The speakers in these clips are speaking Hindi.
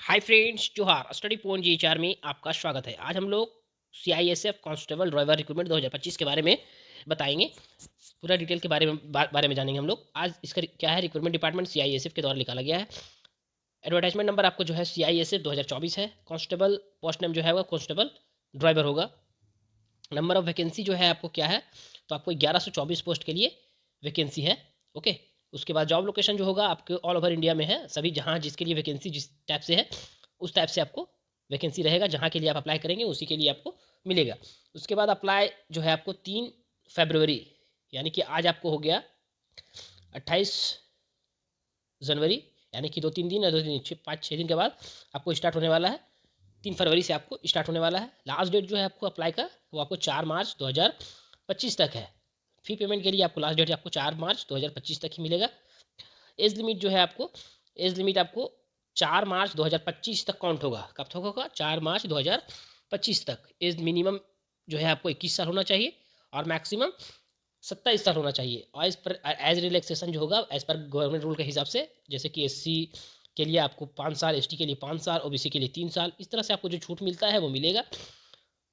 हाय फ्रेंड्स, जोहार स्टडी पॉइंट जीएचआर में आपका स्वागत है। आज हम लोग सीआईएसएफ कांस्टेबल ड्राइवर रिक्रूटमेंट 2025 के बारे में बताएंगे। पूरा डिटेल के बारे में जानेंगे हम लोग। आज इसका क्या है, रिक्रूटमेंट डिपार्टमेंट सीआईएसएफ के द्वारा निकाला गया है। एडवर्टाइजमेंट नंबर आपको जो है सीआईएसएफ 2024 है। कांस्टेबल पोस्ट नेम जो है वो कांस्टेबल ड्राइवर होगा। नंबर ऑफ वैकेंसी जो है आपको क्या है, तो आपको 1124 पोस्ट के लिए वैकेंसी है। ओके, उसके बाद जॉब लोकेशन जो होगा आपके ऑल ओवर इंडिया में है। सभी जहाँ जिसके लिए वैकेंसी जिस टाइप से है उस टाइप से आपको वैकेंसी रहेगा। जहाँ के लिए आप अप्लाई करेंगे उसी के लिए आपको मिलेगा। उसके बाद अप्लाई जो है आपको 3 फरवरी, यानी कि आज आपको हो गया 28 जनवरी, यानी कि 2-3 दिन या 2-5-6 दिन के बाद आपको स्टार्ट होने वाला है। 3 फरवरी से आपको स्टार्ट होने वाला है। लास्ट डेट जो है आपको अप्लाई का वो आपको 4 मार्च 2025 तक है। फी पेमेंट के लिए आपको लास्ट डेट आपको 4 मार्च 2025 तक ही मिलेगा। एज लिमिट जो है आपको, एज लिमिट आपको 4 मार्च 2025 तक काउंट होगा। कब तक होगा? 4 मार्च 2025 तक। एज मिनिमम जो है आपको 21 साल होना चाहिए और मैक्सिमम 27 साल होना चाहिए। और एज पर एज रिलैक्सेशन जो होगा एज पर गवर्नमेंट रूल के हिसाब से, जैसे कि एससी के लिए आपको 5 साल, एसटी के लिए 5 साल, ओबीसी के लिए 3 साल, इस तरह से आपको जो छूट मिलता है वो मिलेगा।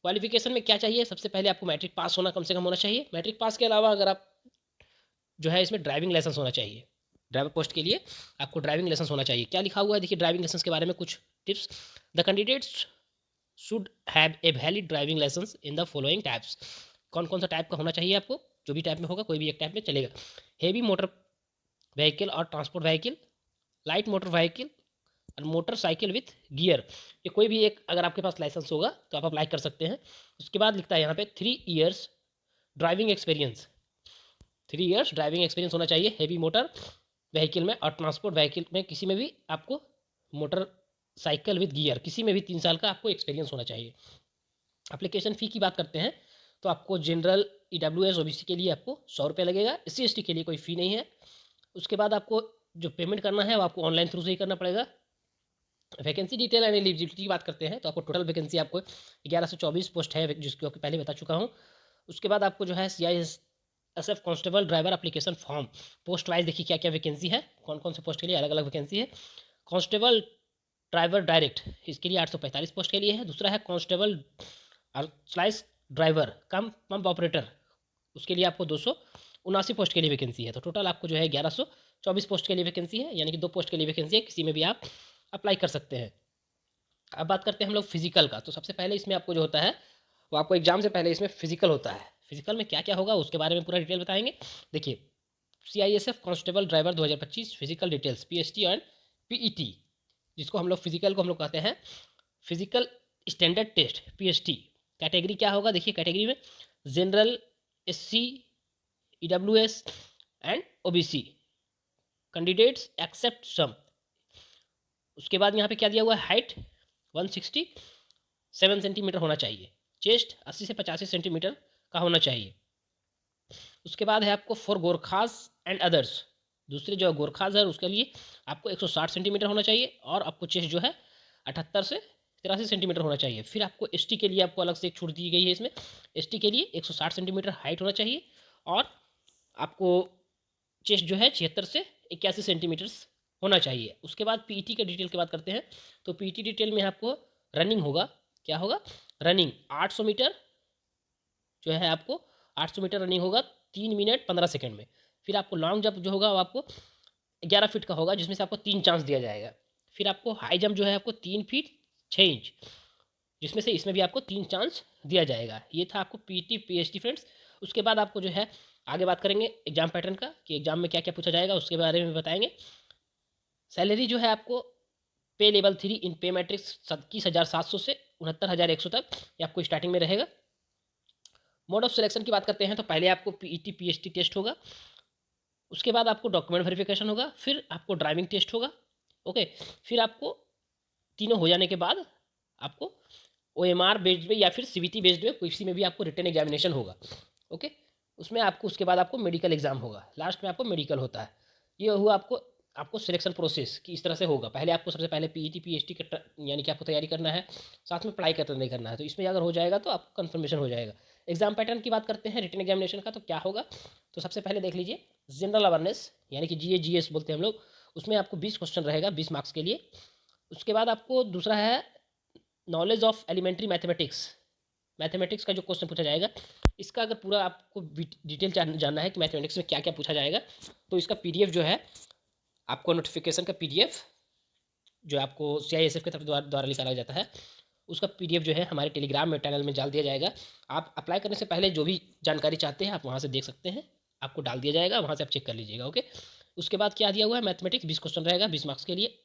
क्वालिफिकेशन में क्या चाहिए? सबसे पहले आपको मैट्रिक पास होना कम से कम होना चाहिए। मैट्रिक पास के अलावा अगर आप जो है इसमें ड्राइविंग लाइसेंस होना चाहिए। ड्राइवर पोस्ट के लिए आपको ड्राइविंग लाइसेंस होना चाहिए। क्या लिखा हुआ है देखिए ड्राइविंग लाइसेंस के बारे में कुछ tips. The candidates should have a valid driving licence in the following types. कौन कौन सा टाइप का होना चाहिए आपको? जो भी टाइप में होगा, कोई भी एक टाइप में चलेगा। हेवी मोटर व्हीकल और transport vehicle, light motor vehicle और मोटरसाइकिल विथ गियर। ये कोई भी एक अगर आपके पास लाइसेंस होगा तो आप अप्लाई कर सकते हैं। उसके बाद लिखता है यहाँ पे 3 years driving experience. 3 years driving experience होना चाहिए हेवी मोटर व्हीकल में और ट्रांसपोर्ट व्हीकल में, किसी में भी आपको मोटर साइकिल विद गियर किसी में भी 3 साल का आपको एक्सपीरियंस होना चाहिए। एप्लीकेशन फ़ी की बात करते हैं तो आपको जनरल ईडब्ल्यूएस ओबीसी के लिए आपको 100 रुपये लगेगा। एससी एसटी के लिए कोई फ़ी नहीं है। उसके बाद आपको जो पेमेंट करना है वो आपको ऑनलाइन थ्रू से ही करना पड़ेगा। वैकेंसी डिटेल एंड एलिजिबिलिटी की बात करते हैं तो आपको टोटल वैकेंसी आपको 1124 पोस्ट है, जिसको आपको पहले बता चुका हूँ। उसके बाद आपको जो है CISF constable driver application form, post wise देखिए क्या क्या वैकेंसी है, कौन कौन से पोस्ट के लिए अलग अलग वैकेंसी है। कांस्टेबल ड्राइवर डायरेक्ट, इसके लिए 845 पोस्ट के लिए है। दूसरा है कांस्टेबल स्लाइस ड्राइवर कम पंप ऑपरेटर, उसके लिए आपको 279 पोस्ट के लिए वैकेंसी है। तो टोटल आपको जो है 1124 पोस्ट के लिए वैकेंसी है, यानी कि 2 पोस्ट के लिए वैकेंसी है, किसी में भी आप अप्लाई कर सकते हैं। अब बात करते हैं हम लोग फिजिकल का। तो सबसे पहले इसमें आपको जो होता है वो आपको एग्जाम से पहले इसमें फिजिकल होता है। फिजिकल में क्या क्या होगा उसके बारे में पूरा डिटेल बताएंगे। देखिए, CISF constable driver 2025 physical details PST and PET, जिसको हम लोग फिजिकल को हम लोग कहते हैं physical standard test PST. Category क्या होगा? देखिए कैटेगरी में general, SC, EWS and OBC candidates except some. उसके बाद यहाँ पे क्या दिया हुआ है? हाइट 167 सेंटीमीटर होना चाहिए। चेस्ट 80 से 85 सेंटीमीटर का होना चाहिए। उसके बाद है आपको फॉर गोरखास एंड अदर्स, दूसरे जो गोरखाज है उसके लिए आपको 160 सेंटीमीटर होना चाहिए और आपको चेस्ट जो है 78 से 83 सेंटीमीटर होना चाहिए। फिर आपको एसटी के लिए आपको अलग से एक छूट दी गई है। इसमें एसटी के लिए 160 सेंटीमीटर हाइट होना चाहिए और आपको चेस्ट जो है 76 से 81 सेंटीमीटर्स होना चाहिए। उसके बाद पीटी के डिटेल की बात करते हैं तो पीटी डिटेल में आपको रनिंग होगा। क्या होगा? रनिंग 800 मीटर जो है आपको 800 मीटर रनिंग होगा 3 मिनट 15 सेकंड में। फिर आपको लॉन्ग जंप जो होगा वो आपको 11 फीट का होगा, जिसमें से आपको 3 चांस दिया जाएगा। फिर आपको हाई जंप जो है आपको 3 फीट 6 इंच, जिसमें से इसमें भी आपको 3 चांस दिया जाएगा। ये था आपको पीटी पीएचडी फ्रेंड्स। उसके बाद आपको जो है आगे बात करेंगे एग्जाम पैटर्न का, कि एग्जाम में क्या क्या पूछा जाएगा उसके बारे में बताएंगे। सैलरी जो है आपको पे लेवल 3 इन पे मैट्रिक्स 21,700 से 69,100 तक ये आपको स्टार्टिंग में रहेगा। मोड ऑफ सिलेक्शन की बात करते हैं तो पहले आपको पीईटी पीएचडी टेस्ट होगा, उसके बाद आपको डॉक्यूमेंट वेरिफिकेशन होगा, फिर आपको ड्राइविंग टेस्ट होगा। ओके, फिर आपको तीनों हो जाने के बाद आपको ओएमआर बेस्ड में या फिर सीबीटी बेस्ड में किसी में भी आपको रिटन एग्जामिनेशन होगा। ओके, उसमें आपको उसके बाद आपको मेडिकल एग्जाम होगा, लास्ट में आपको मेडिकल होता है। ये हुआ आपको आपको सिलेक्शन प्रोसेस कि इस तरह से होगा। पहले आपको सबसे पहले पीईटी पीएचडी का यानी कि आपको तैयारी करना है, साथ में पढ़ाई करना नहीं करना है। तो इसमें अगर हो जाएगा तो आपको कन्फर्मेशन हो जाएगा। एग्जाम पैटर्न की बात करते हैं रिटन एग्जामिनेशन का, तो क्या होगा? तो सबसे पहले देख लीजिए जनरल अवेयरनेस, यानी कि जीए जीएस बोलते हैं हम लोग। उसमें आपको 20 क्वेश्चन रहेगा 20 मार्क्स के लिए। उसके बाद आपको दूसरा है knowledge of elementary mathematics. Mathematics का जो क्वेश्चन पूछा जाएगा, इसका अगर पूरा आपको डिटेल जानना है कि मैथमेटिक्स में क्या क्या पूछा जाएगा, तो इसका पीडीएफ जो है आपको नोटिफिकेशन का पीडीएफ जो आपको सीआईएसएफ की तरफ द्वारा निकाला जाता है, उसका पीडीएफ जो है हमारे टेलीग्राम में चैनल में डाल दिया जाएगा। आप अप्लाई करने से पहले जो भी जानकारी चाहते हैं आप वहाँ से देख सकते हैं, आपको डाल दिया जाएगा, वहाँ से आप चेक कर लीजिएगा। ओके, उसके बाद क्या दिया हुआ है, मैथमेटिक्स 20 क्वेश्चन रहेगा 20 मार्क्स के लिए।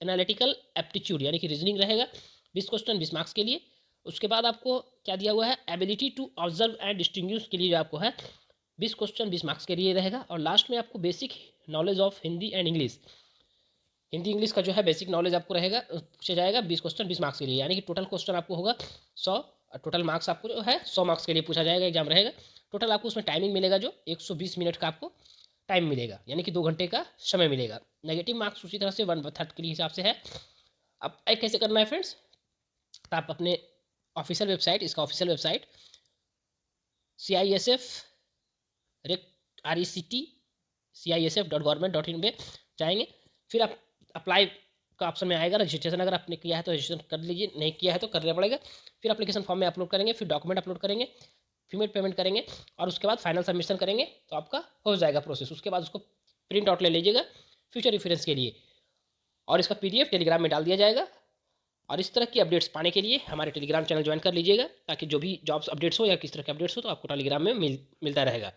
एनालिटिकल एप्टीट्यूड यानी कि रीजनिंग रहेगा 20 क्वेश्चन 20 मार्क्स के लिए। उसके बाद आपको क्या दिया हुआ है, ability to observe and distinguish के लिए जो आपको है 20 क्वेश्चन 20 मार्क्स के लिए रहेगा। और लास्ट में आपको basic knowledge of Hindi and English, Hindi English का जो है बेसिक नॉलेज आपको रहेगा, पूछा जाएगा 20 क्वेश्चन 20 मार्क्स के लिए, यानी कि टोटल क्वेश्चन आपको होगा 100। टोटल मार्क्स आपको जो है 100 मार्क्स के लिए पूछा जाएगा, एग्जाम रहेगा। टोटल आपको उसमें टाइमिंग मिलेगा जो 120 मिनट का आपको टाइम मिलेगा, यानी कि 2 घंटे का समय मिलेगा। नेगेटिव मार्क्स उसी तरह से 1/3 के हिसाब से है। अब कैसे करना है फ्रेंड्स, तो आप अपने ऑफिशियल वेबसाइट, इसका ऑफिशियल वेबसाइट CISF RECT पे जाएंगे। फिर आप अप्लाई का ऑप्शन में आएगा, रजिस्ट्रेशन अगर आपने किया है तो रजिस्ट्रेशन कर लीजिए, नहीं किया है तो करना पड़ेगा। फिर एप्लीकेशन फॉर्म में अपलोड करेंगे, फिर डॉक्यूमेंट अपलोड करेंगे, पेमेंट करेंगे, और उसके बाद फाइनल सबमिशन करेंगे तो आपका हो जाएगा प्रोसेस। उसके बाद उसको प्रिंट आउट ले लीजिएगा फ्यूचर रेफरेंस के लिए, और इसका पीडीएफ टेलीग्राम में डाल दिया जाएगा। और इस तरह की अपडेट्स पाने के लिए हमारे टेलीग्राम चैनल ज्वाइन कर लीजिएगा, ताकि जो भी जॉब्स अपडेट्स हो या किस तरह के अपडेट्स हो तो आपको टेलीग्राम में मिलता रहेगा।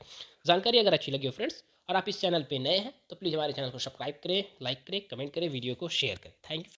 जानकारी अगर अच्छी लगी हो फ्रेंड्स, और आप इस चैनल पे नए हैं तो प्लीज़ हमारे चैनल को सब्सक्राइब करें, लाइक करें, कमेंट करें, वीडियो को शेयर करें। Thank you.